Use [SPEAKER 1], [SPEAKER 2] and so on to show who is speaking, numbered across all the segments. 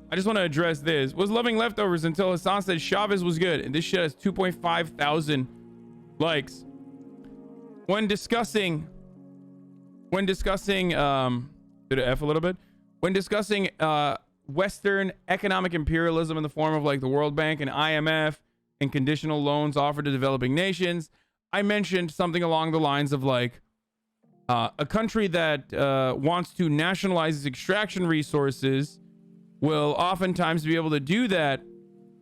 [SPEAKER 1] I just want to address this. Was loving leftovers until Hasan said Chavez was good, and this shit has 2.5 thousand likes. When discussing did it F a little bit? When discussing Western economic imperialism in the form of like the World Bank and IMF and conditional loans offered to developing nations, I mentioned something along the lines of like a country that wants to nationalize its extraction resources will oftentimes be able to do that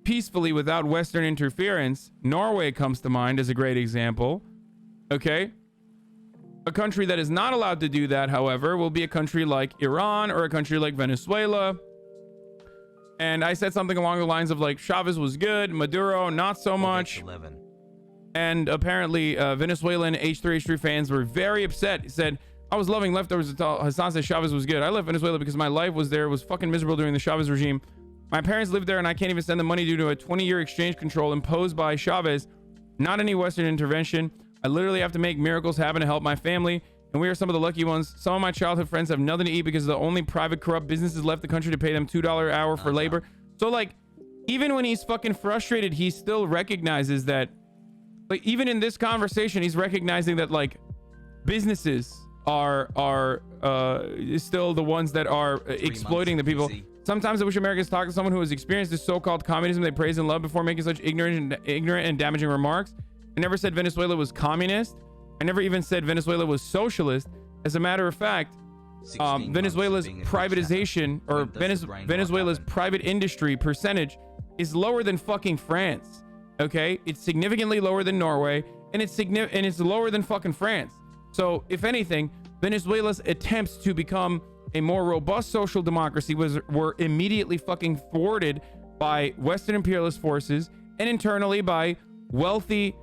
[SPEAKER 1] peacefully without Western interference. Norway comes to mind as a great example. Okay. A country that is not allowed to do that, however, will be a country like Iran or a country like Venezuela. And I said something along the lines of like Chavez was good, Maduro not so much.
[SPEAKER 2] 11.
[SPEAKER 1] And apparently Venezuelan H3H3 fans were very upset. He said, I was loving leftovers until Hasan said Chavez was good. I left Venezuela because my life was there. It was fucking miserable during the Chavez regime. My parents lived there and I can't even send them money due to a 20-year exchange control imposed by Chavez. Not any Western intervention. I literally have to make miracles happen to help my family. And we are some of the lucky ones. Some of my childhood friends have nothing to eat because the only private corrupt businesses left the country to pay them $2 an hour for labor. So like, even when he's fucking frustrated, he still recognizes that, like, even in this conversation, he's recognizing that like businesses are still the ones that are exploiting the people. Sometimes I wish Americans talk to someone who has experienced this so-called communism they praise and love before making such ignorant and damaging remarks. I never said Venezuela was communist. I never even said Venezuela was socialist. As a matter of fact, Venezuela's privatization or Venezuela's private industry percentage is lower than fucking France. Okay, it's significantly lower than Norway, and it's lower than fucking France. So, if anything, Venezuela's attempts to become a more robust social democracy were immediately fucking thwarted by Western imperialist forces and internally by wealthy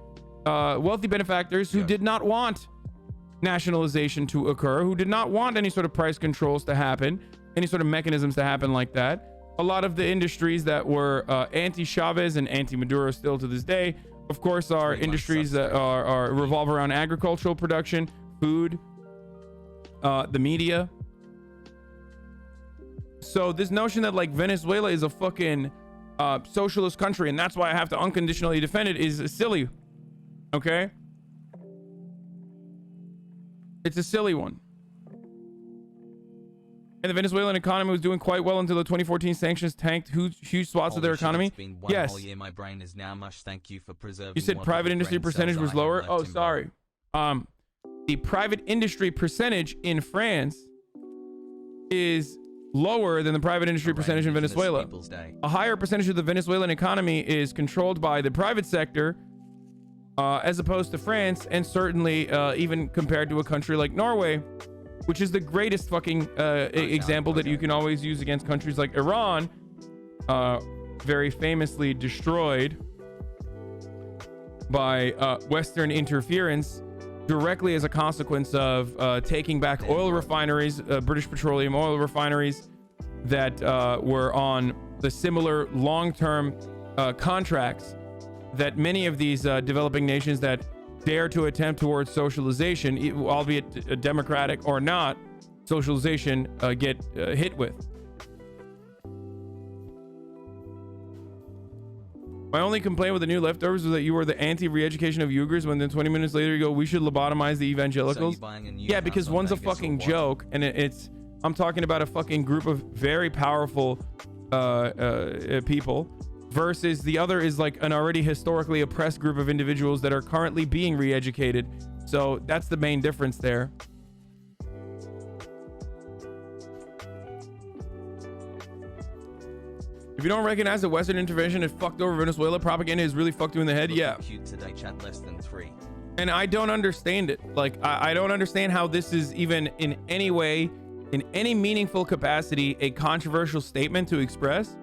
[SPEAKER 1] benefactors who did not want nationalization to occur, who did not want any sort of price controls to happen, any sort of mechanisms to happen like that. A lot of the industries that were anti-Chavez and anti-Maduro still to this day, of course, are industries that are revolve around agricultural production, food, the media. So this notion that like Venezuela is a fucking socialist country and that's why I have to unconditionally defend it is silly. Okay? It's a silly one. And the Venezuelan economy was doing quite well until the 2014 sanctions tanked huge swaths of their economy. Yes.
[SPEAKER 2] Year, my brain is now mush. Thank you for preserving.
[SPEAKER 1] You said private industry percentage was lower. Oh, sorry. The private industry percentage in France is lower than the private industry percentage in Venezuela. A higher percentage of the Venezuelan economy is controlled by the private sector, as opposed to France, and certainly even compared to a country like Norway, which is the greatest fucking example that you can always use against countries like Iran, very famously destroyed by Western interference directly as a consequence of taking back oil refineries, British petroleum oil refineries that were on the similar long-term contracts that many of these developing nations that dare to attempt towards socialization, albeit democratic or not, socialization get hit with. My only complaint with the new leftovers was that you were the anti-re-education of Uyghurs when then 20 minutes later you go, we should lobotomize the evangelicals. Yeah, because one's a fucking joke and I'm talking about a fucking group of very powerful people versus the other is like an already historically oppressed group of individuals that are currently being re-educated. So that's the main difference there. If you don't recognize that Western intervention has fucked over Venezuela, propaganda is really fucked you in the head. Yeah.
[SPEAKER 2] Today, chat less than 3.
[SPEAKER 1] And I don't understand it. Like, I don't understand how this is even in any way, in any meaningful capacity, a controversial statement to express.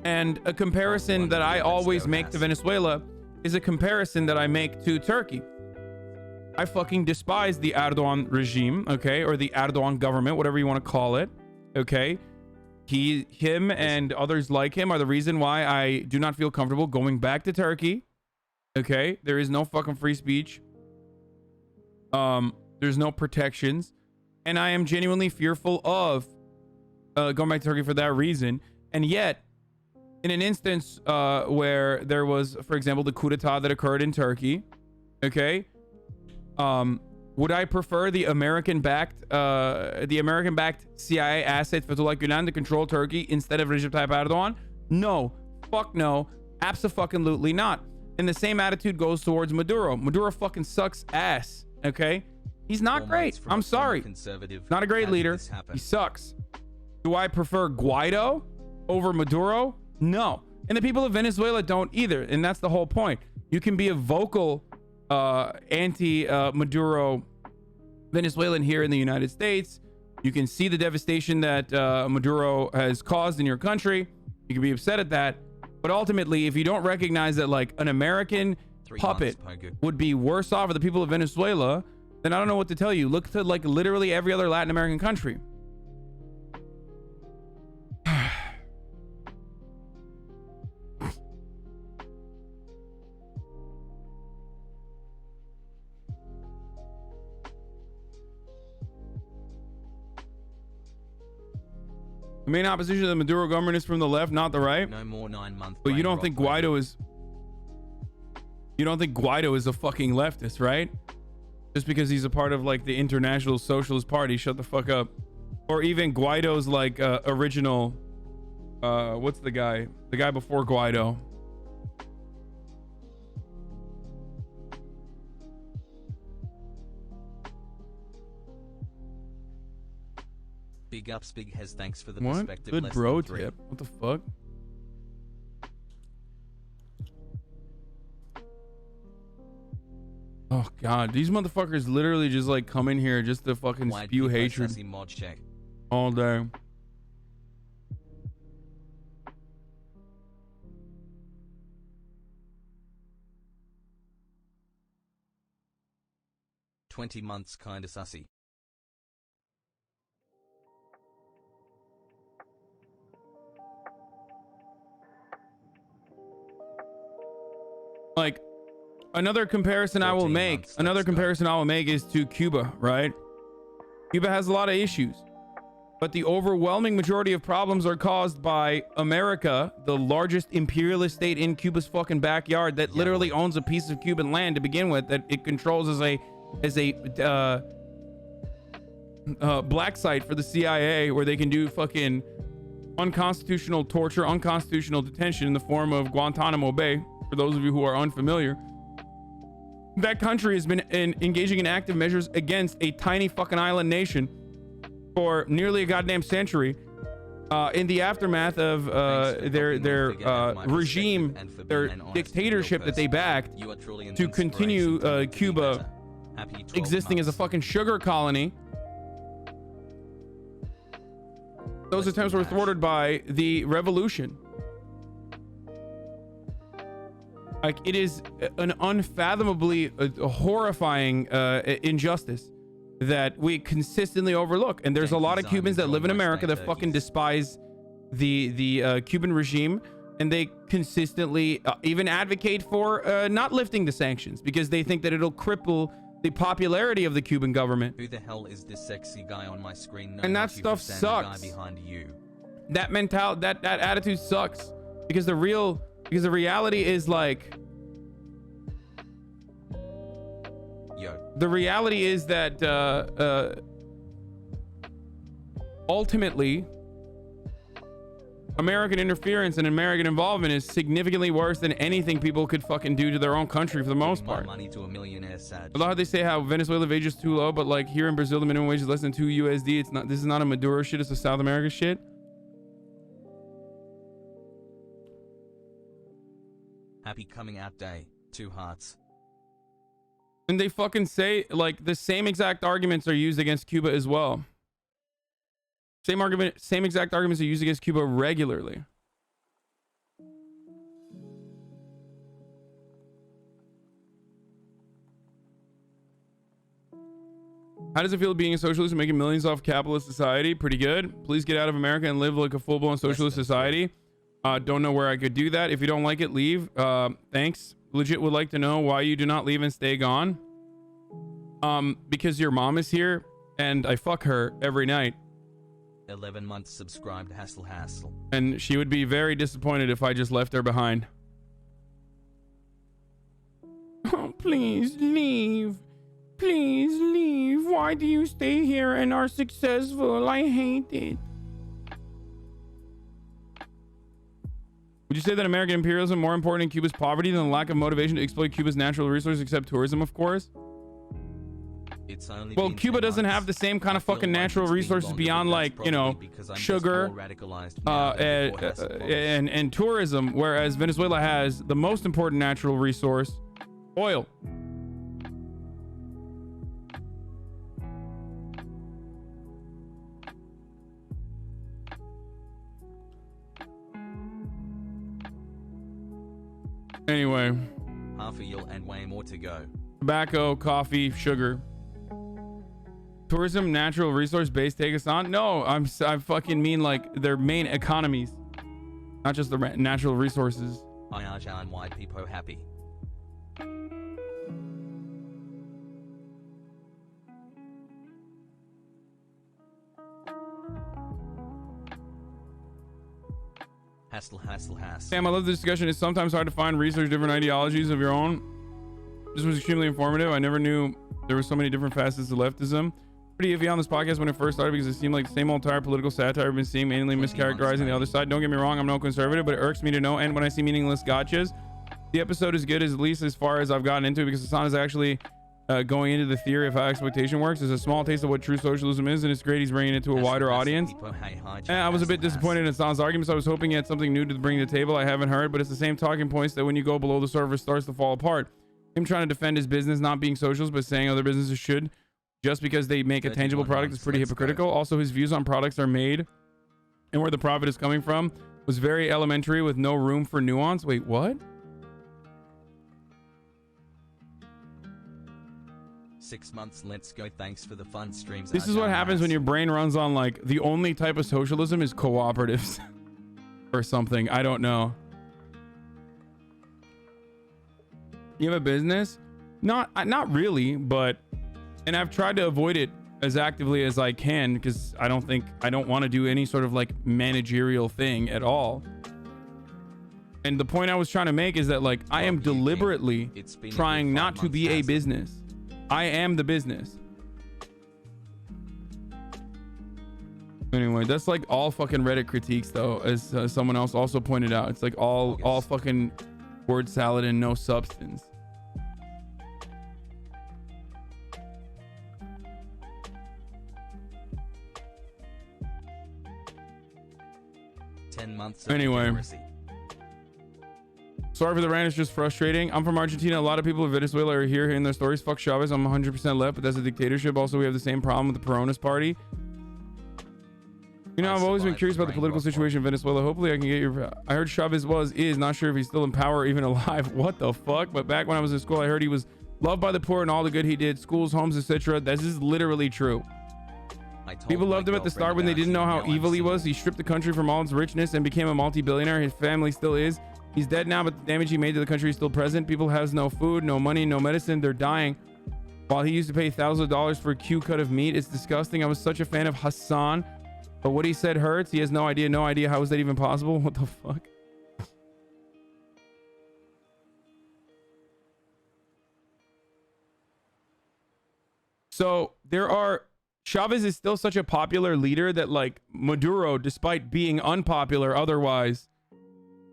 [SPEAKER 1] And a comparison that I always make to Venezuela is a comparison that I make to Turkey. I fucking despise the Erdogan regime, okay? Or the Erdogan government, whatever you want to call it, okay? Him and others like him are the reason why I do not feel comfortable going back to Turkey, okay? There is no fucking free speech. There's no protections. And I am genuinely fearful of going back to Turkey for that reason. And yet, in an instance where there was, for example, the coup d'etat that occurred in Turkey, okay, would I prefer the American-backed CIA asset Fethullah Gulen to control Turkey instead of Recep Tayyip Erdogan? No. Fuck no. Abso-fucking-lutely not. And the same attitude goes towards Maduro. Maduro fucking sucks ass, okay? He's not great. I'm sorry. Not a great leader. He sucks. Do I prefer Guaido over Maduro? No. And the people of Venezuela don't either. And that's the whole point. You can be a vocal anti-Maduro Venezuelan here in the United States. You can see the devastation that Maduro has caused in your country. You can be upset at that. But ultimately, if you don't recognize that like an American puppet would be worse off for the people of Venezuela, then I don't know what to tell you. Look to like literally every other Latin American country. The main opposition to the Maduro government is from the left, not the right.
[SPEAKER 2] No more 9 month.
[SPEAKER 1] But you don't think Guaido is... You don't think Guaido is a fucking leftist, right? Just because he's a part of like the International Socialist Party. Shut the fuck up. Or even Guaido's like original... what's the guy? The guy before Guaido.
[SPEAKER 2] Big ups, Big Hez. Thanks for the
[SPEAKER 1] What?
[SPEAKER 2] perspective.
[SPEAKER 1] Good
[SPEAKER 2] Less
[SPEAKER 1] bro
[SPEAKER 2] than 3.
[SPEAKER 1] tip. What the fuck? Oh god, these motherfuckers literally just like come in here just to fucking
[SPEAKER 2] Wide
[SPEAKER 1] spew
[SPEAKER 2] people
[SPEAKER 1] hatred
[SPEAKER 2] sassy mod check.
[SPEAKER 1] all day.
[SPEAKER 2] "20 months kinda sussy."
[SPEAKER 1] Like another comparison I will
[SPEAKER 2] 14
[SPEAKER 1] make,
[SPEAKER 2] months,
[SPEAKER 1] another
[SPEAKER 2] let's go.
[SPEAKER 1] comparison I will make is to Cuba, right? Cuba has a lot of issues, but the overwhelming majority of problems are caused by America, the largest imperialist state in Cuba's fucking backyard that literally owns a piece of Cuban land to begin with that it controls as a black site for the CIA where they can do fucking unconstitutional torture, unconstitutional detention in the form of Guantanamo Bay. For those of you who are unfamiliar, that country has been engaging in active measures against a tiny fucking island nation for nearly a goddamn century in the aftermath of their regime, their dictatorship that they backed to continue Cuba existing as a fucking sugar colony. Those attempts were thwarted by the revolution. Like, it is an unfathomably horrifying injustice that we consistently overlook. And there's a lot of Cubans that live in America that fucking despise the Cuban regime, and they consistently even advocate for not lifting the sanctions because they think that it'll cripple the popularity of the Cuban government.
[SPEAKER 2] Who the hell is this sexy guy on my screen?
[SPEAKER 1] And that stuff sucks.
[SPEAKER 2] Behind you.
[SPEAKER 1] That mentality, that attitude sucks because the reality is like, the reality is that ultimately American interference and American involvement is significantly worse than anything people could fucking do to their own country for the most part.
[SPEAKER 2] Money to a millionaire, sad.
[SPEAKER 1] I love how they say how Venezuela wage is too low, but like here in Brazil the minimum wage is less than 2 USD. It's not. This is not a Maduro shit. It's a South America shit.
[SPEAKER 2] Happy coming out day. 2 hearts.
[SPEAKER 1] And they fucking say like the same exact arguments are used against Cuba as well. Same exact arguments are used against Cuba regularly. How does it feel being a socialist and making millions off capitalist society? Pretty good. Please get out of America and live like a full-blown socialist society. Don't know where I could do that. If you don't like it, leave. Thanks. Legit would like to know why you do not leave and stay gone. Because your mom is here and I fuck her every night.
[SPEAKER 2] 11 months subscribed. Hassle.
[SPEAKER 1] And she would be very disappointed if I just left her behind. Oh, please leave. Please leave. Why do you stay here and are successful? I hate it. Would you say that American imperialism is more important in Cuba's poverty than the lack of motivation to exploit Cuba's natural resources, except tourism, of course?
[SPEAKER 2] It's only
[SPEAKER 1] well, Cuba doesn't have the same kind of fucking natural resources beyond, like, you know, sugar and tourism, whereas Venezuela has the most important natural resource, oil. Anyway,
[SPEAKER 2] half a year and way more to go.
[SPEAKER 1] Tobacco, coffee, sugar. Tourism, natural resource base, take us on. No, I fucking mean like their main economies, not just the natural resources.
[SPEAKER 2] IRJ why people happy. Hassle.
[SPEAKER 1] Sam, I love this discussion. It's sometimes hard to find research different ideologies of your own. This was extremely informative. I never knew there were so many different facets of leftism. Pretty iffy on this podcast when it first started because it seemed like the same old tired political satire I've been seeing, mainly mischaracterizing the other side. Don't get me wrong, I'm no conservative, but it irks me to no end when I see meaningless gotchas. The episode is good, at least as far as I've gotten into it, because Hasan is actually going into the theory of how exploitation works. It's a small taste of what true socialism is, and it's great he's bringing it to a wider audience. And I was a bit disappointed in Hasan's arguments. I was hoping he had something new to bring to the table I haven't heard, but it's the same talking points that when you go below the surface starts to fall apart. Him trying to defend his business not being socialist, but saying other businesses should, just because they make a tangible product, is pretty hypocritical. Also, his views on products are made and where the profit is coming from was very elementary with no room for nuance. Wait, what?
[SPEAKER 2] 6 months, let's go. Thanks for the fun streams.
[SPEAKER 1] This is what happens when your brain runs on like the only type of socialism is cooperatives or something. I don't know. You have a business? Not really, but and I've tried to avoid it as actively as I can because I don't want to do any sort of like managerial thing at all. And the point I was trying to make is that like I am deliberately trying not to be a business. I am the business. Anyway, that's like all fucking Reddit critiques though, as someone else also pointed out. It's like all fucking word salad and no substance. Anyway, sorry for the rant. It's just frustrating. I'm from Argentina. A lot of people in Venezuela are here hearing their stories. Fuck Chavez. I'm 100% left, but that's a dictatorship. Also, we have the same problem with the Peronist party. You know, I've always been curious about the political situation in Venezuela. Hopefully I can get your... I heard Chavez is not sure if he's still in power or even alive. What the fuck? But back when I was in school, I heard he was loved by the poor and all the good he did. Schools, homes, etc. This is literally true. People loved him at the start when they didn't know how evil he was. He stripped the country from all its richness and became a multi-billionaire. His family still is. He's dead now, but the damage he made to the country is still present. People has no food, no money, no medicine. They're dying. While he used to pay thousands of dollars for a Q cut of meat. It's disgusting. I was such a fan of Hasan, but what he said hurts. He has no idea. No idea. How is that even possible? What the fuck? So there are... Chavez is still such a popular leader that like Maduro, despite being unpopular otherwise,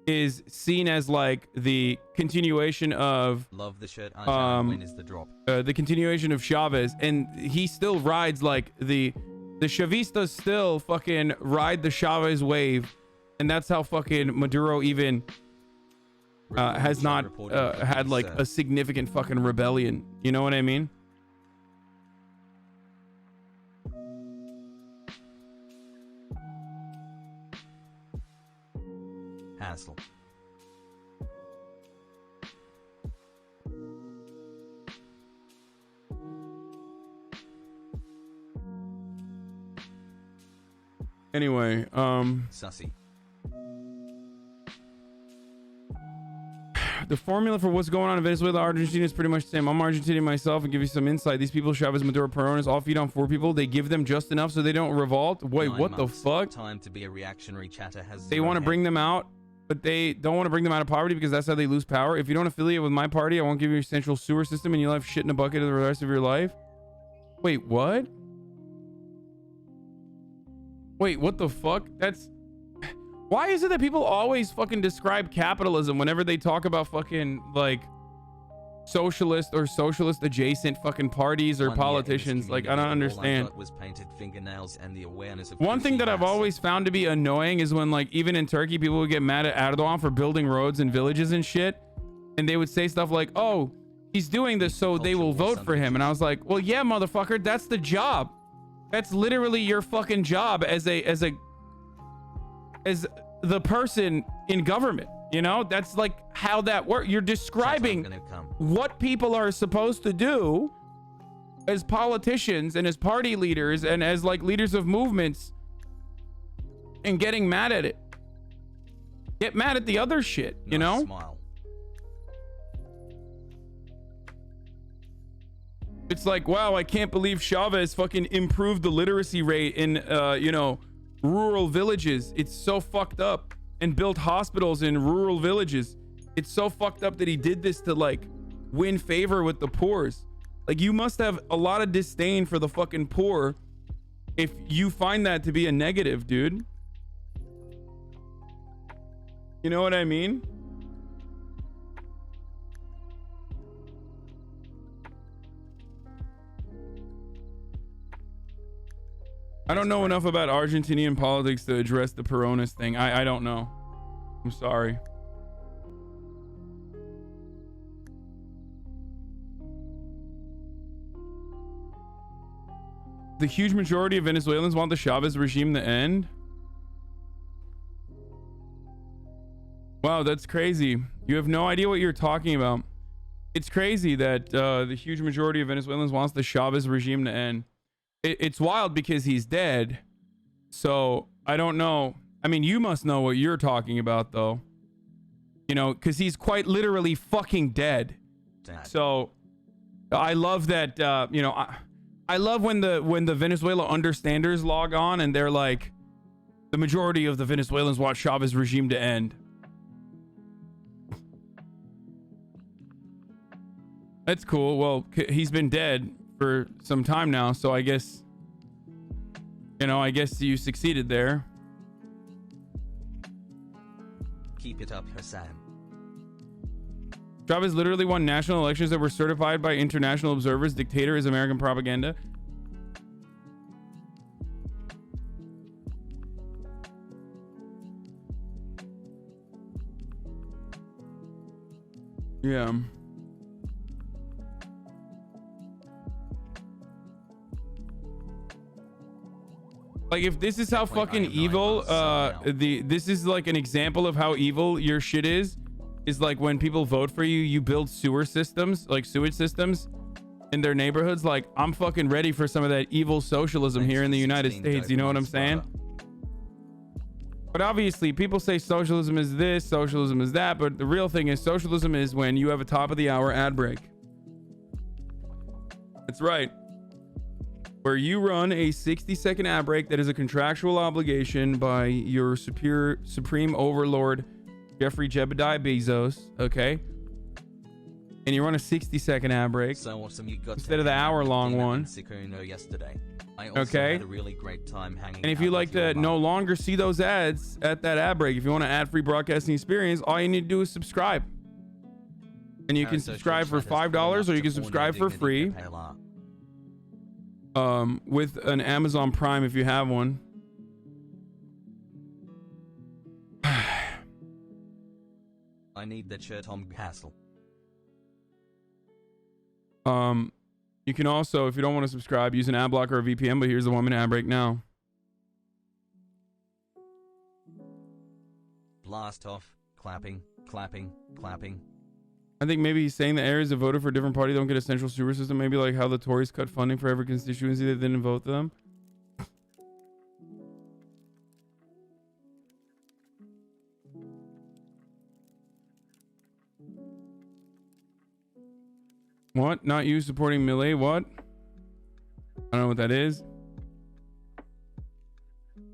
[SPEAKER 1] is seen as like the continuation of
[SPEAKER 2] love the shirt. When is the drop?
[SPEAKER 1] The continuation of Chavez, and he still rides like the Chavistas still fucking ride the Chavez wave, and that's how fucking Maduro even has not had like a significant fucking rebellion. You know what I mean?
[SPEAKER 2] Hassle.
[SPEAKER 1] Anyway,
[SPEAKER 2] Sussy.
[SPEAKER 1] The formula for what's going on in Venezuela, Argentina is pretty much the same. I'm Argentinian myself and give you some insight. These people, Chavez, Maduro, Peronis, all feed on 4 people. They give them just enough so they don't revolt. Wait,
[SPEAKER 2] 9
[SPEAKER 1] what the
[SPEAKER 2] months.
[SPEAKER 1] fuck?
[SPEAKER 2] Time to be a reactionary chatter has
[SPEAKER 1] They want to bring them out, but they don't want to bring them out of poverty because that's how they lose power. If you don't affiliate with my party, I won't give you your central sewer system and you'll have shit in a bucket for the rest of your life. Wait, what? Wait, what the fuck? That's... Why is it that people always fucking describe capitalism whenever they talk about fucking, like, socialist or socialist adjacent fucking parties or politicians? Like, I don't understand.
[SPEAKER 2] Was painted fingernails and the awareness of
[SPEAKER 1] one thing that I've always found to be annoying is when, like, even in Turkey, people would get mad at Erdogan for building roads and villages and shit. And they would say stuff like, oh, he's doing this so they will vote for him. And I was like, well, yeah, motherfucker, that's the job. That's literally your fucking job as the person in government, you know? That's like how that works. You're describing what people are supposed to do as politicians and as party leaders and as like leaders of movements and getting mad at it. Get mad at the other shit, you know?
[SPEAKER 2] Smile.
[SPEAKER 1] It's like, wow, I can't believe Chavez fucking improved the literacy rate in, you know, rural villages. It's so fucked up. And built hospitals in rural villages. It's so fucked up that he did this to like win favor with the poors. Like, you must have a lot of disdain for the fucking poor if you find that to be a negative, dude. You know what I mean? I don't know enough about Argentinian politics to address the Peronist thing. I don't know. I'm sorry. The huge majority of Venezuelans want the Chavez regime to end. Wow, that's crazy. You have no idea what you're talking about. It's crazy that the huge majority of Venezuelans wants the Chavez regime to end. It's wild because he's dead. So I don't know. I mean, you must know what you're talking about, though. You know, because he's quite literally fucking dead.
[SPEAKER 2] Dad.
[SPEAKER 1] So I love that. You know, I love when the Venezuela understanders log on and they're like, the majority of the Venezuelans want Chavez regime to end. That's cool. Well, he's been dead for some time now, so I guess, you know, I guess you succeeded there.
[SPEAKER 2] Keep it up, Hasan.
[SPEAKER 1] Chavez literally won national elections that were certified by international observers. Dictator is American propaganda. Yeah. Like, if this is how fucking evil, this is like an example of how evil your shit is like when people vote for you, you build sewer systems, like sewage systems in their neighborhoods. Like, I'm fucking ready for some of that evil socialism here in the United States. You know what I'm saying? But obviously, people say socialism is this, socialism is that. But the real thing is, socialism is when you have a top of the hour ad break. That's right. Where you run a 60-second ad break that is a contractual obligation by your supreme overlord, Jeffrey Jebediah Bezos, okay? And you run a 60-second ad break
[SPEAKER 2] So awesome you got
[SPEAKER 1] instead of the hour-long one.
[SPEAKER 2] Yesterday. I also
[SPEAKER 1] Okay.
[SPEAKER 2] had a really great time hanging
[SPEAKER 1] And if
[SPEAKER 2] out
[SPEAKER 1] you
[SPEAKER 2] with
[SPEAKER 1] like
[SPEAKER 2] your
[SPEAKER 1] to
[SPEAKER 2] mum.
[SPEAKER 1] no longer see those ads at that ad break, if you want an ad-free broadcasting experience, all you need to do is subscribe. And you can
[SPEAKER 2] Parasocial
[SPEAKER 1] subscribe for
[SPEAKER 2] chat has
[SPEAKER 1] $5
[SPEAKER 2] fallen
[SPEAKER 1] or
[SPEAKER 2] off
[SPEAKER 1] you
[SPEAKER 2] to
[SPEAKER 1] can
[SPEAKER 2] porn
[SPEAKER 1] subscribe for
[SPEAKER 2] dignity
[SPEAKER 1] free.
[SPEAKER 2] PLR.
[SPEAKER 1] With an Amazon Prime if you have one.
[SPEAKER 2] I need that shirt, Tom Castle.
[SPEAKER 1] You can also, if you don't want to subscribe, use an ad blocker or VPN, but here's the 1 minute ad break now.
[SPEAKER 2] Blast off. Clapping, clapping, clapping.
[SPEAKER 1] I think maybe he's saying the areas that voted for a different party don't get a central sewer system. Maybe like how the Tories cut funding for every constituency that didn't vote them. What? Not you supporting Milei? What? I don't know what that is.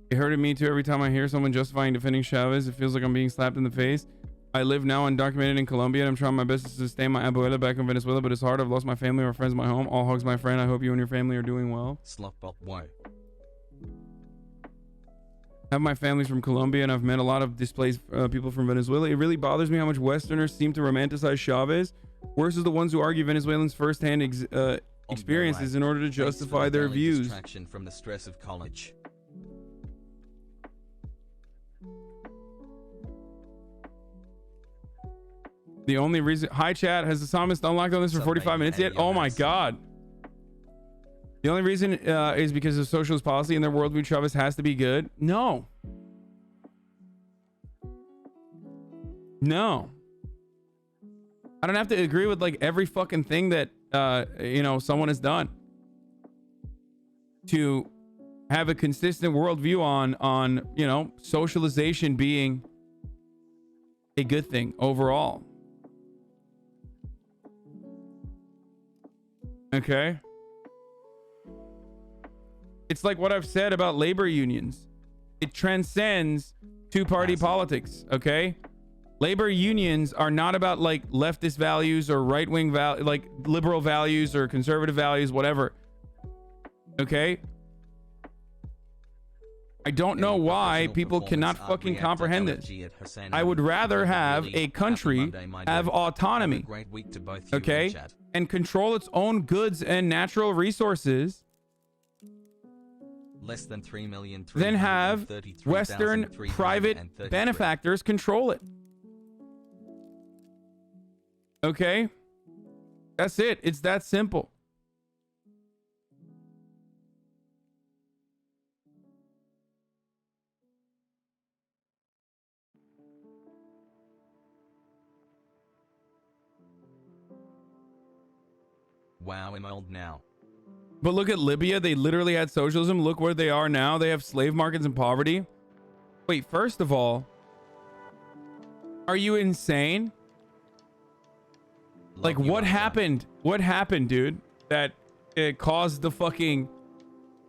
[SPEAKER 1] It hurted me too every time I hear someone justifying defending Chavez. It feels like I'm being slapped in the face. I live now undocumented in Colombia, and I'm trying my best to sustain my abuela back in Venezuela, but it's hard. I've lost my family, my friends, my home. All hugs, my friend. I hope you and your family are doing well.
[SPEAKER 2] Slopbop woe.
[SPEAKER 1] I have my family's from Colombia, and I've met a lot of displaced people from Venezuela. It really bothers me how much Westerners seem to romanticize Chavez versus the ones who argue Venezuelans' firsthand experiences in order to justify their views.
[SPEAKER 2] Distraction from the stress of college.
[SPEAKER 1] The only reason... Hi, chat. Has the psalmist unlocked on this for 45 minutes yet? Oh, my God. The only reason is because of socialist policy and their worldview. Chavez has to be good. No. No. I don't have to agree with like every fucking thing that you know, someone has done to have a consistent worldview on you know, socialization being a good thing overall. Okay. It's like what I've said about labor unions. It transcends two-party politics, okay? Labor unions are not about like leftist values or right-wing like liberal values or conservative values, whatever. Okay? I don't know why people cannot fucking comprehend this. I would rather have a country have autonomy, okay, and control its own goods and natural resources
[SPEAKER 2] less than 3 million
[SPEAKER 1] than have Western private benefactors control it. Okay? That's it. It's that simple.
[SPEAKER 2] Wow, I'm old now.
[SPEAKER 1] But look at Libya. They literally had socialism. Look where they are now. They have slave markets and poverty. Wait, first of all, are you insane? Like, what happened? What happened, dude? That it caused the fucking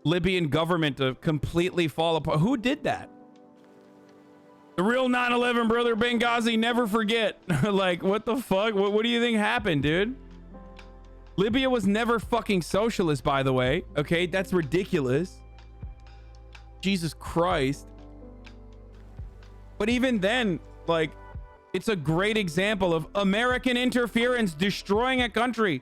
[SPEAKER 1] Libyan government to completely fall apart. Who did that? The real 9/11, brother. Benghazi, never forget. Like, what the fuck? What do you think happened, dude? Libya was never fucking socialist, by the way. Okay, that's ridiculous. Jesus Christ. But even then, like, it's a great example of American interference destroying a country.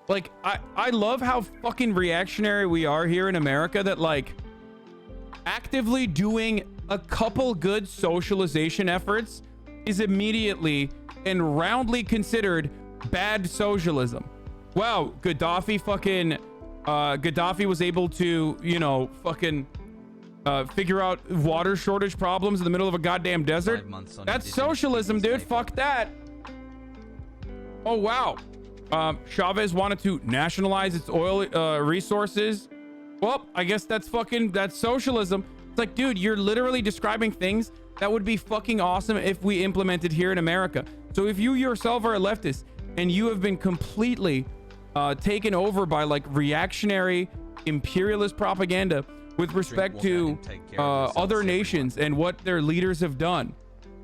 [SPEAKER 1] Like, I love how fucking reactionary we are here in America, that like actively doing a couple good socialization efforts is immediately and roundly considered bad socialism. Wow, Gaddafi was able to, you know, fucking figure out water shortage problems in the middle of a goddamn desert. That's socialism, dude. Fuck that. Oh, wow. Chavez wanted to nationalize its oil resources. Well, I guess that's socialism. It's like, dude, you're literally describing things that would be fucking awesome if we implemented here in America. So if you yourself are a leftist and you have been completely taken over by like reactionary imperialist propaganda with respect to other nations and what their leaders have done,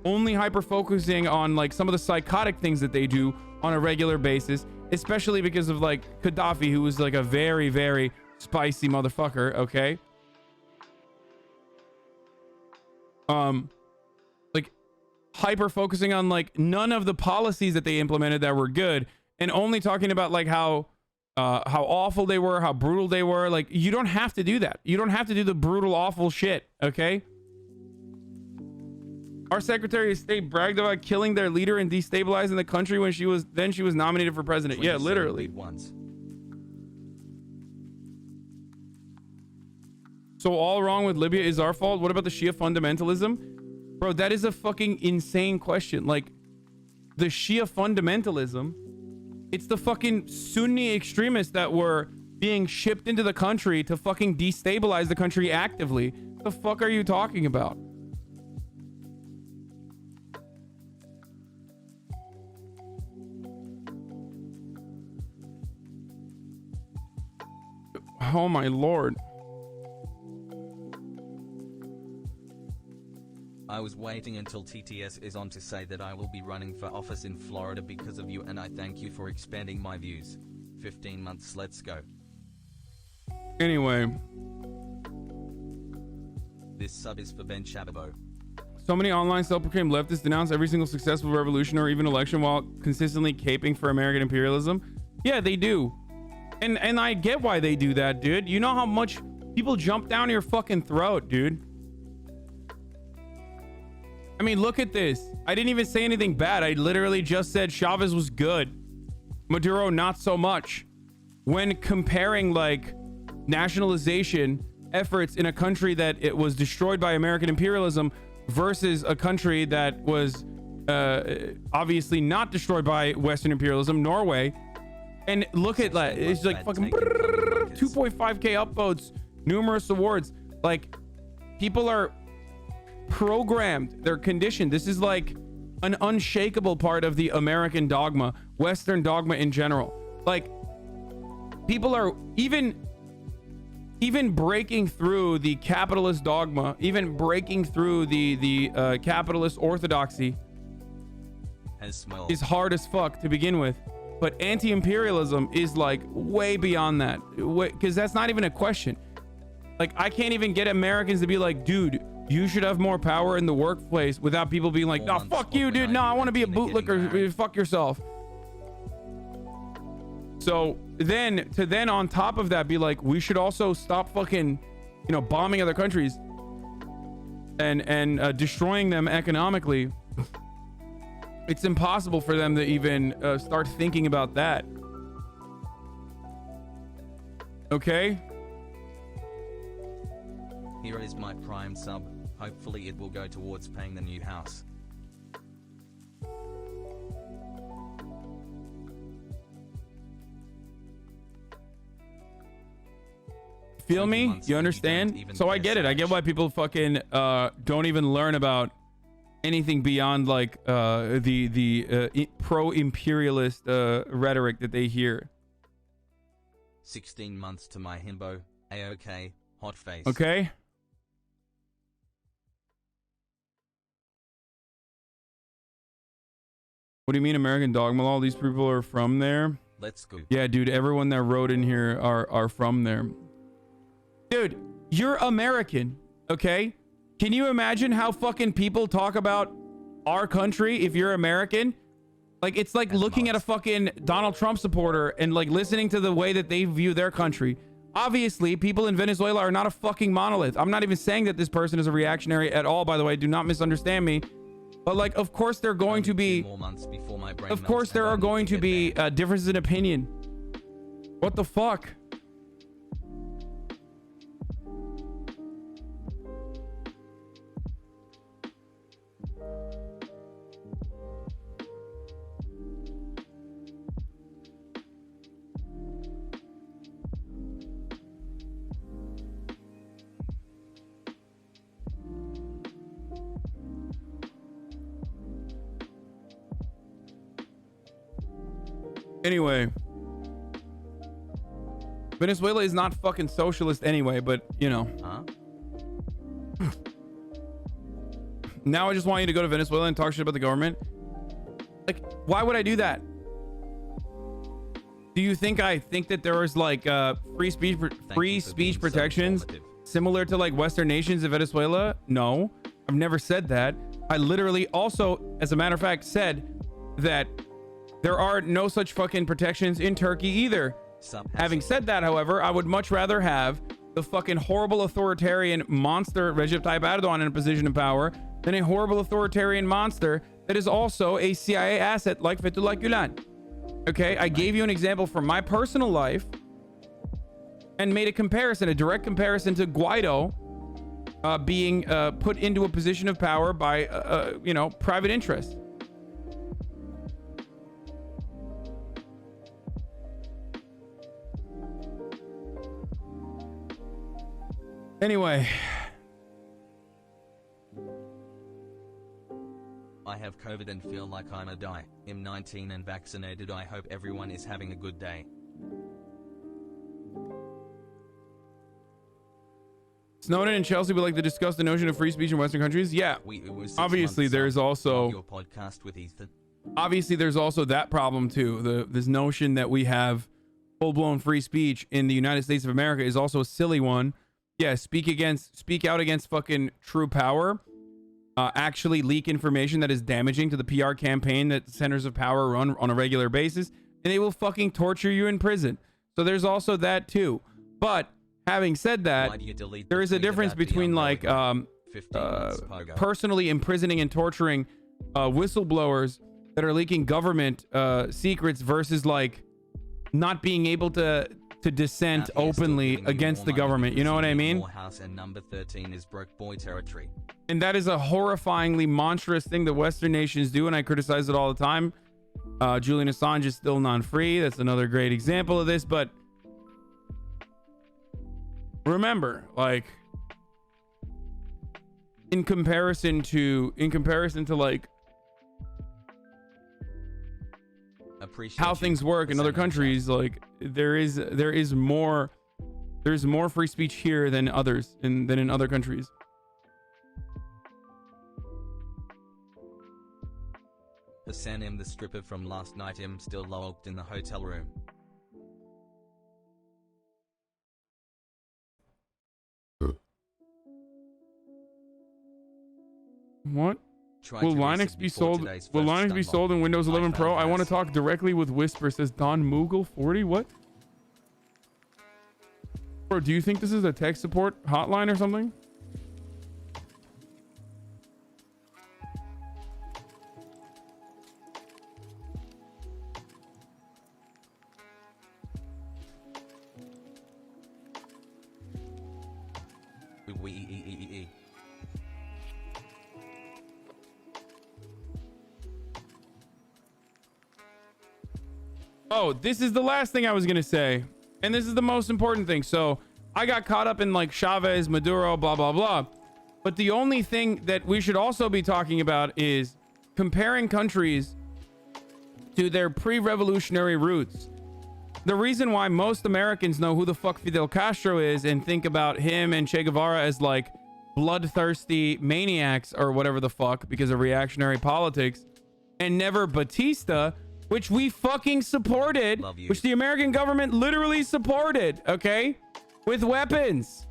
[SPEAKER 1] only hyper focusing on like some of the psychotic things that they do on a regular basis, especially because of like Gaddafi, who was like a very, very spicy motherfucker. Okay. Like hyper focusing on like none of the policies that they implemented that were good, and only talking about like how awful they were, how brutal they were. Like, you don't have to do that. You don't have to do the brutal, awful shit. Okay. Our Secretary of State bragged about killing their leader and destabilizing the country when she was nominated for president. Yeah, literally. So all wrong with Libya is our fault? What about the Shia fundamentalism? Bro, that is a fucking insane question. Like, the Shia fundamentalism, it's the fucking Sunni extremists that were being shipped into the country to fucking destabilize the country actively. The fuck are you talking about? Oh my lord.
[SPEAKER 2] I was waiting until TTS is on to say that I will be running for office in Florida because of you, and I thank you for expanding my views. 15 months, let's go.
[SPEAKER 1] Anyway.
[SPEAKER 2] This sub is for Ben Chababo.
[SPEAKER 1] So many online self-proclaimed leftists denounce every single successful revolution or even election while consistently caping for American imperialism. Yeah, they do. And I get why they do that, dude. You know how much people jump down your fucking throat, dude. I mean, look at this. I didn't even say anything bad. I literally just said Chavez was good. Maduro, not so much. When comparing like nationalization efforts in a country that it was destroyed by American imperialism versus a country that was obviously not destroyed by Western imperialism, Norway. And look at that. It's like fucking 2.5k upvotes, numerous awards. Like, people are programmed, they're conditioned. This is like an unshakable part of the American dogma, Western dogma in general. Like, people are even breaking through the capitalist dogma, even breaking through the capitalist orthodoxy is hard as fuck to begin with. But anti-imperialism is like way beyond that, because that's not even a question. Like, I can't even get Americans to be like, dude, you should have more power in the workplace, without people being like, no, fuck you, dude. No, I want to be a bootlicker. Fuck yourself. So then on top of that, be like, we should also stop fucking, bombing other countries and destroying them economically. It's impossible for them to even start thinking about that. Okay?
[SPEAKER 2] Here is my Prime sub. Hopefully it will go towards paying the new house.
[SPEAKER 1] Feel me? You understand? So I get it. I get why people fucking don't even learn about anything beyond like the pro-imperialist rhetoric that they hear.
[SPEAKER 2] 16 months to my himbo. A-OK. Hot face.
[SPEAKER 1] Okay. What do you mean American dogma law? These people are from there?
[SPEAKER 2] Let's go.
[SPEAKER 1] Yeah, dude, everyone that wrote in here are from there. Dude, you're American, okay? Can you imagine how fucking people talk about our country if you're American? Like, it's like looking at a fucking Donald Trump supporter and like listening to the way that they view their country. Obviously, people in Venezuela are not a fucking monolith. I'm not even saying that this person is a reactionary at all, by the way. Do not misunderstand me. But like, of course, there are going to be... Of course, there are going to be differences in opinion. What the fuck? Anyway, Venezuela is not fucking socialist anyway, but
[SPEAKER 2] Huh?
[SPEAKER 1] Now I just want you to go to Venezuela and talk shit about the government. Like, why would I do that? Do you think I think that there is like free speech protections similar to like Western nations in Venezuela? No, I've never said that. I literally also, as a matter of fact, said that there are no such fucking protections in Turkey either. Having said that, however, I would much rather have the fucking horrible authoritarian monster Recep Tayyip Erdogan in a position of power than a horrible authoritarian monster that is also a CIA asset like Fethullah Gulen. Okay, I gave you an example from my personal life and made a comparison, a direct comparison to Guaido being put into a position of power by, private interests. Anyway.
[SPEAKER 2] I have COVID and feel like I'm a die. I'm 19 and vaccinated. I hope everyone is having a good day.
[SPEAKER 1] Snowden and Chelsea would like to discuss the notion of free speech in Western countries. Yeah, obviously there's also
[SPEAKER 2] your podcast with Ethan.
[SPEAKER 1] Obviously there's also that problem too. This notion that we have full-blown free speech in the United States of America is also a silly one. Yeah, speak out against fucking true power. Actually leak information that is damaging to the PR campaign that centers of power run on a regular basis, and they will fucking torture you in prison. So there's also that too. But having said that, there is a difference between like personally imprisoning and torturing whistleblowers that are leaking government secrets versus like not being able to dissent openly against the government. You know what I mean?
[SPEAKER 2] And number 13 is broke boy territory.
[SPEAKER 1] And that is a horrifyingly monstrous thing that Western nations do, and I criticize it all the time. Julian Assange is still non-free. That's another great example of this. But remember, like, in comparison to like how things work in other countries, like there's more free speech here than in other countries.
[SPEAKER 2] Hasan M, the stripper from last night, M still locked in the hotel room.
[SPEAKER 1] What? Will Linux be sold? Will Linux be sold in Windows 11 Pro? I want to talk directly with Whisper, says Don Moogle 40. What? Bro, do you think this is a tech support hotline or something? Oh, this is the last thing I was gonna say, and this is the most important thing. So I got caught up in like Chavez, Maduro, blah blah blah, but the only thing that we should also be talking about is comparing countries to their pre-revolutionary roots. The reason why most Americans know who the fuck Fidel Castro is and think about him and Che Guevara as like bloodthirsty maniacs or whatever the fuck because of reactionary politics, and never Batista, which we fucking supported, which the American government literally supported, okay? With weapons.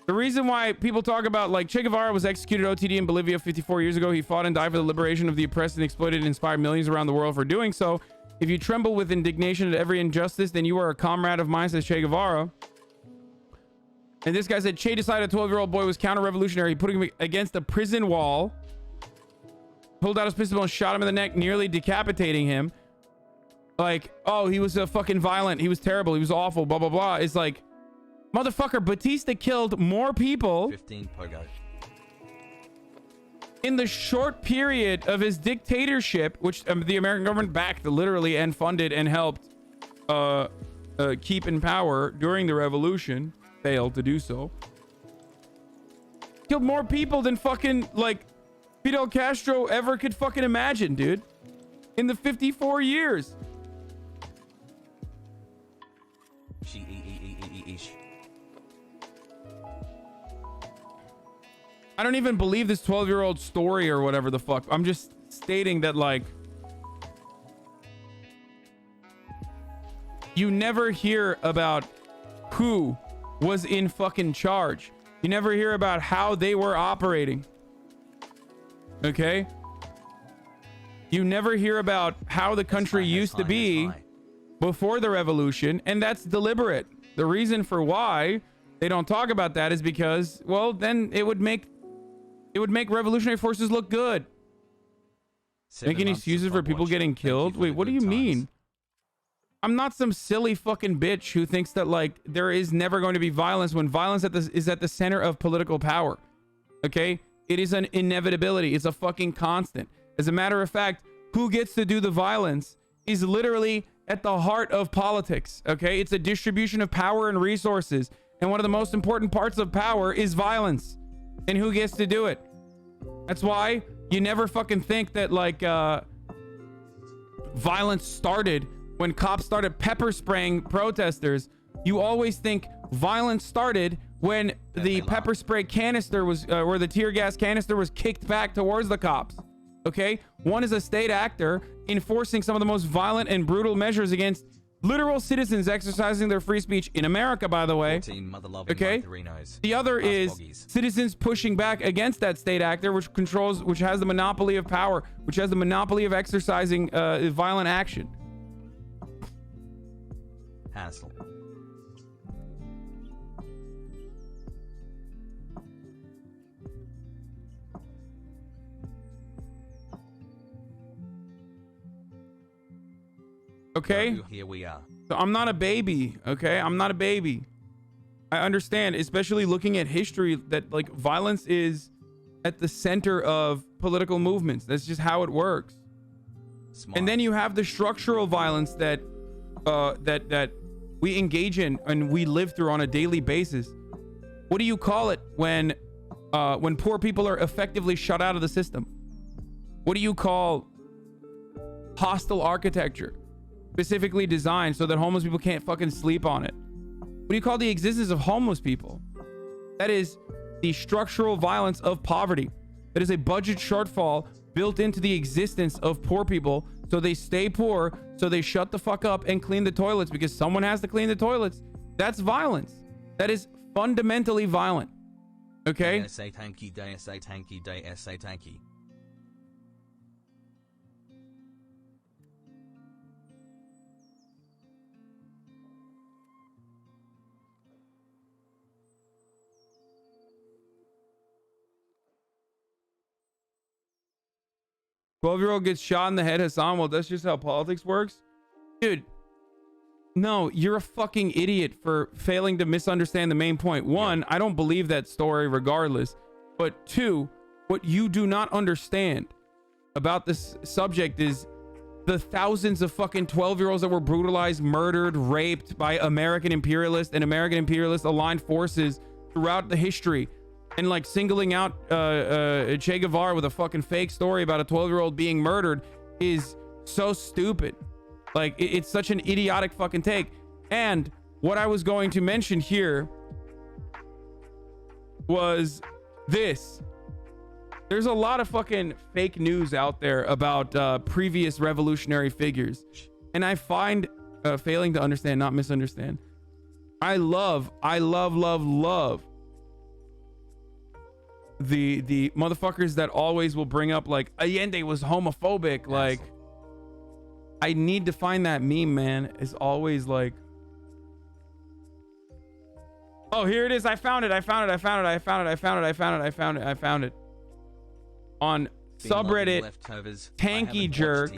[SPEAKER 1] The reason why people talk about like Che Guevara was executed OTD in Bolivia 54 years ago. He fought and died for the liberation of the oppressed and exploited and inspired millions around the world for doing so. If you tremble with indignation at every injustice, then you are a comrade of mine, says Che Guevara. And this guy said Che decided a 12-year-old boy was counter-revolutionary, putting him against a prison wall, pulled out his pistol and shot him in the neck, nearly decapitating him. Like, oh, he was fucking violent. He was terrible. He was awful. Blah, blah, blah. It's like, motherfucker, Batista killed more people
[SPEAKER 2] 15 Pogo.
[SPEAKER 1] in the short period of his dictatorship, which the American government backed literally and funded and helped keep in power during the revolution. Failed to do so. Killed more people than fucking like Fidel Castro ever could fucking imagine, dude. In the 54 years. I don't even believe this 12-year-old story or whatever the fuck. I'm just stating that, like, you never hear about who was in fucking charge. You never hear about how they were operating. Okay? You never hear about how the country used to be before the revolution, and that's deliberate. The reason for why they don't talk about that is because, well, then it would make revolutionary forces look good. Making excuses for people getting killed? Wait, what do you mean? I'm not some silly fucking bitch who thinks that like there is never going to be violence when violence is at the center of political power. Okay? It is an inevitability. It's a fucking constant. As a matter of fact, who gets to do the violence is literally at the heart of politics, okay? It's a distribution of power and resources. And one of the most important parts of power is violence. And who gets to do it? That's why you never fucking think that, like, violence started when cops started pepper spraying protesters. You always think violence started when the pepper spray canister was, or the tear gas canister was kicked back towards the cops. Okay? One is a state actor enforcing some of the most violent and brutal measures against literal citizens exercising their free speech in America, by the way. Okay? The other is citizens pushing back against that state actor, which has the monopoly of power, which has the monopoly of exercising violent action.
[SPEAKER 2] Hassle.
[SPEAKER 1] Okay?
[SPEAKER 2] Here we are.
[SPEAKER 1] So I'm not a baby, okay? I'm not a baby. I understand, especially looking at history, that like violence is at the center of political movements. That's just how it works. Smart. And then you have the structural violence that that we engage in and we live through on a daily basis. What do you call it when poor people are effectively shut out of the system? What do you call hostile architecture? Specifically designed so that homeless people can't fucking sleep on it. What do you call the existence of homeless people? That is the structural violence of poverty. That is a budget shortfall built into the existence of poor people, so they stay poor, so they shut the fuck up and clean the toilets because someone has to clean the toilets. That's violence. That is fundamentally violent. Okay?
[SPEAKER 2] Say tanky day, say tanky day, say tanky.
[SPEAKER 1] "12-year-old gets shot in the head, Hasan." Well, that's just how politics works. Dude, no, you're a fucking idiot for failing to misunderstand the main point. One, I don't believe that story regardless. But two, what you do not understand about this subject is the thousands of fucking 12-year-olds that were brutalized, murdered, raped by American imperialists and American imperialist aligned forces throughout the history. And like singling out Che Guevara with a fucking fake story about a 12-year-old being murdered is so stupid. Like it's such an idiotic fucking take. And what I was going to mention here was this. There's a lot of fucking fake news out there about previous revolutionary figures. And I find failing to understand, not misunderstand. I love the motherfuckers that always will bring up like Allende was homophobic. Yes. Like I need to find that meme, man. It's always like, oh, here it is. I found it on subreddit Tanky Jerk.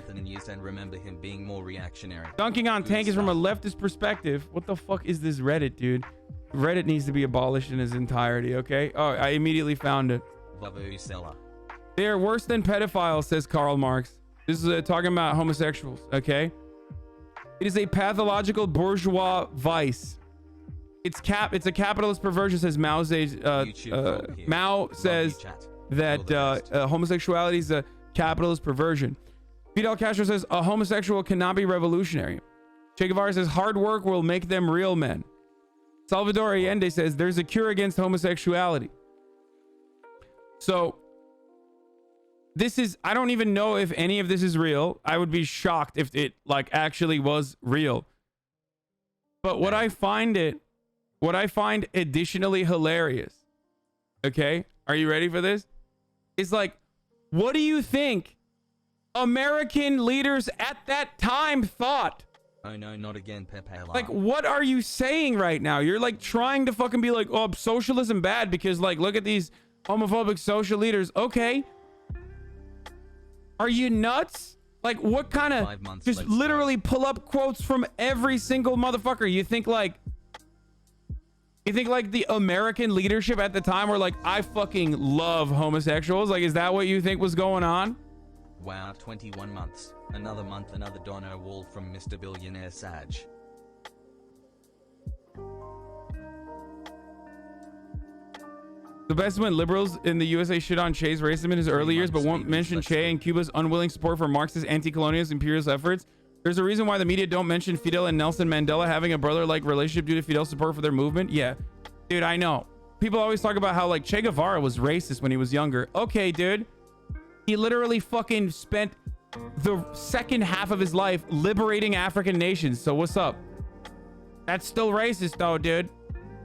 [SPEAKER 2] And remember him being more reactionary.
[SPEAKER 1] Dunking on Tank is from a leftist perspective. What the fuck is this Reddit, dude? Reddit needs to be abolished in its entirety, okay? Oh, I immediately found it. They are worse than pedophiles, says Karl Marx. This is talking about homosexuals, okay? It is a pathological bourgeois vice. It's a capitalist perversion, says Mao says that homosexuality is a capitalist perversion. Fidel Castro says a homosexual cannot be revolutionary. Che Guevara says hard work will make them real men. Salvador Allende says there's a cure against homosexuality. So this is, I don't even know if any of this is real. I would be shocked if it like actually was real. But what I find additionally hilarious, okay? Are you ready for this? It's like, what do you think American leaders at that time thought?
[SPEAKER 2] Oh no, not again, Pepe.
[SPEAKER 1] Like, what are you saying right now? You're like trying to fucking be like, oh, socialism bad because like, look at these homophobic social leaders. Okay. Are you nuts? Like, what kind of just literally pull up quotes from every single motherfucker? You think like the American leadership at the time were like, I fucking love homosexuals? Like, is that what you think was going on?
[SPEAKER 2] Wow, 21 months. Another month, another dono wall from Mr. Billionaire Saj.
[SPEAKER 1] The best when liberals in the USA shit on Che's racism in his early years, but won't mention Che and Cuba's unwilling support for Marxist anti-colonialist imperialist efforts. There's a reason why the media don't mention Fidel and Nelson Mandela having a brother-like relationship due to Fidel's support for their movement. Yeah, dude, I know. People always talk about how like Che Guevara was racist when he was younger. Okay, dude. He literally fucking spent the second half of his life liberating African nations. So what's up? That's still racist though, dude.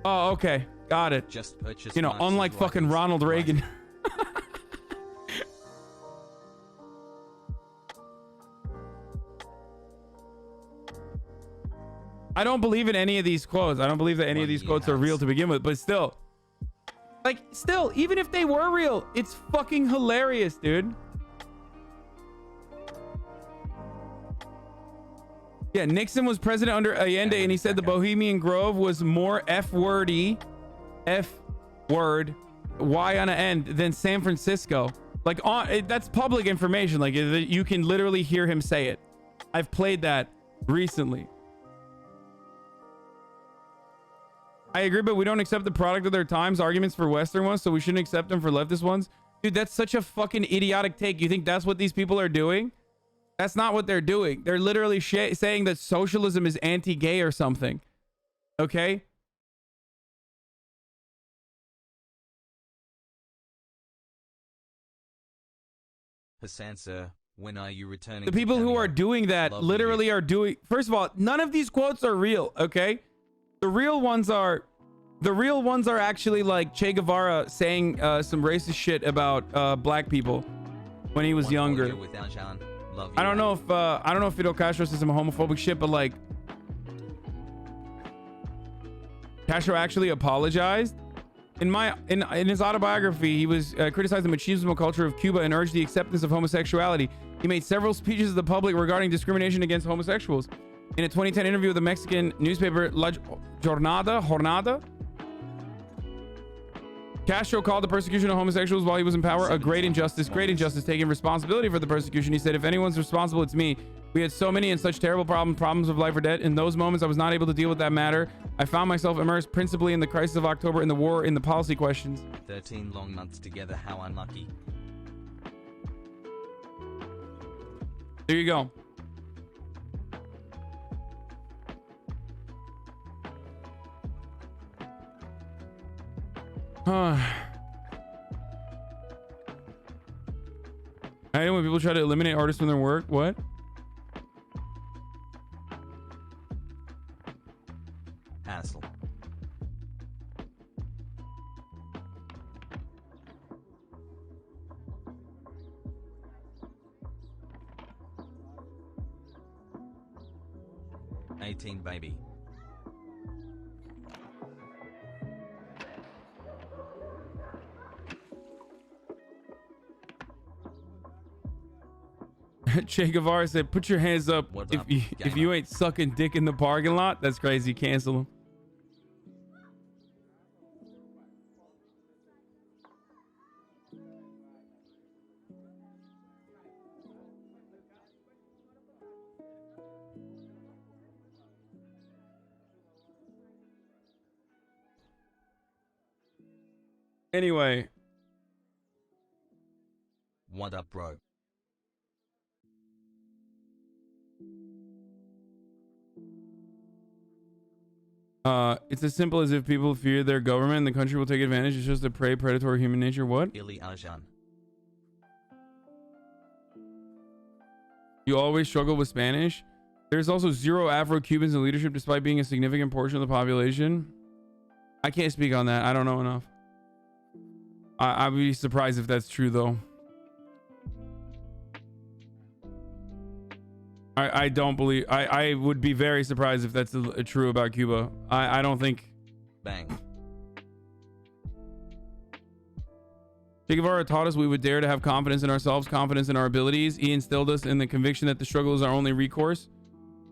[SPEAKER 1] Oh, okay. Got it.
[SPEAKER 2] Just purchase,
[SPEAKER 1] you know, unlike fucking Ronald Reagan. I don't believe in any of these quotes. I don't believe that any of these quotes are real to begin with, but still. Like, still, even if they were real, it's fucking hilarious, dude. Yeah, Nixon was president under Allende, and he said the Bohemian Grove was more F-wordy, F-word, Y on an end, than San Francisco. Like, that's public information. Like, you can literally hear him say it. I've played that recently. I agree, but we don't accept the product of their times. Arguments for Western ones, so we shouldn't accept them for leftist ones. Dude, that's such a fucking idiotic take. You think that's what these people are doing? That's not what they're doing. They're literally saying that socialism is anti-gay or something. Okay?
[SPEAKER 2] Hasan, sir, when are you returning?
[SPEAKER 1] The people who are doing that literally are doing... First of all, none of these quotes are real, okay? The real ones are actually like Che Guevara saying some racist shit about black people when he was younger. I don't know if Fidel Castro said some homophobic shit, but like Castro actually apologized. In his autobiography, he was criticized the machismo culture of Cuba and urged the acceptance of homosexuality. He made several speeches to the public regarding discrimination against homosexuals. In a 2010 interview with the Mexican newspaper La Jornada, Castro called the persecution of homosexuals while he was in power a great injustice, taking responsibility for the persecution. He said, if anyone's responsible, it's me. We had so many and such terrible problems of life or death. In those moments, I was not able to deal with that matter. I found myself immersed principally in the crisis of October, in the war, in the policy questions.
[SPEAKER 2] 13 long months together, how unlucky.
[SPEAKER 1] There you go. I know when people try to eliminate artists from their work. What?
[SPEAKER 2] Hassle. Baby.
[SPEAKER 1] Che Guevara said, put your hands up if you ain't sucking dick in the parking lot. That's crazy. Cancel him. Anyway.
[SPEAKER 2] What up, bro?
[SPEAKER 1] It's as simple as if people fear their government, the country will take advantage. It's just a prey, predatory human nature. What? You always struggle with Spanish. There's also 0 Afro-Cubans in leadership despite being a significant portion of the population. I can't speak on that. I don't know enough. I'd be surprised if that's true, though. I don't believe... I would be very surprised if that's true about Cuba. I don't think...
[SPEAKER 2] Bang.
[SPEAKER 1] Che Guevara taught us we would dare to have confidence in ourselves, confidence in our abilities. He instilled us in the conviction that the struggle is our only recourse.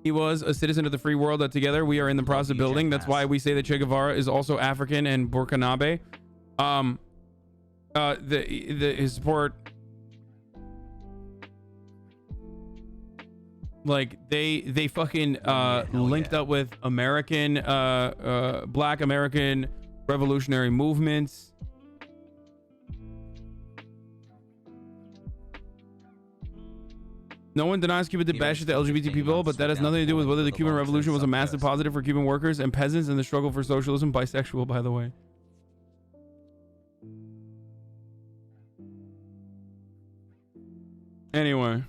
[SPEAKER 1] He was a citizen of the free world that together we are in the process of building. That's why we say that Che Guevara is also African and Burkinabe. His support Like they fucking linked up with American black American revolutionary movements. No one denies Cuba did bad shit to LGBT people, but that has nothing to do with whether the Cuban Revolution was a massive positive for Cuban workers and peasants in the struggle for socialism. Bisexual, by the way. Anyway.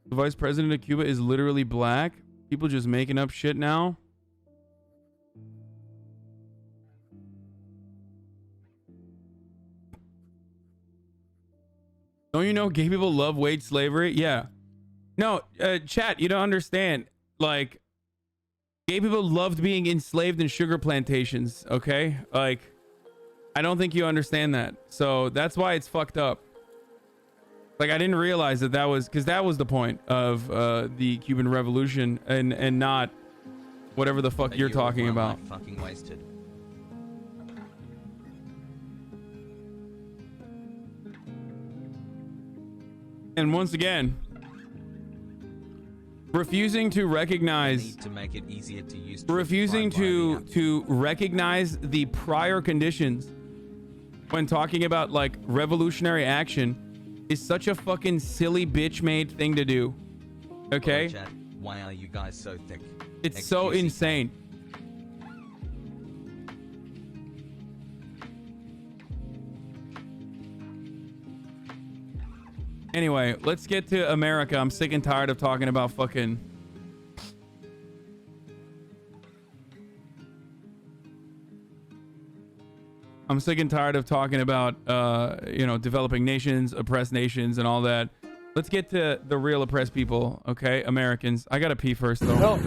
[SPEAKER 1] The vice president of Cuba is literally black. People just making up shit now. Don't you know gay people love wage slavery? Yeah. No, chat, you don't understand. Like, gay people loved being enslaved in sugar plantations, okay? Like, I don't think you understand that. So that's why it's fucked up. Like, I didn't realize that was, because that was the point of the Cuban Revolution and not whatever the fuck you're talking about.
[SPEAKER 2] Fucking wasted.
[SPEAKER 1] And once again, refusing to recognize to recognize the prior conditions when talking about like revolutionary action is such a fucking silly bitch made thing to do. Okay?
[SPEAKER 2] Chat, why are you guys so thick?
[SPEAKER 1] It's so insane. Anyway, let's get to America. I'm sick and tired of talking about fucking... I'm sick and tired of talking about, you know, developing nations, oppressed nations, and all that. Let's get to the real oppressed people, okay? Americans. I gotta pee first, though.
[SPEAKER 3] No.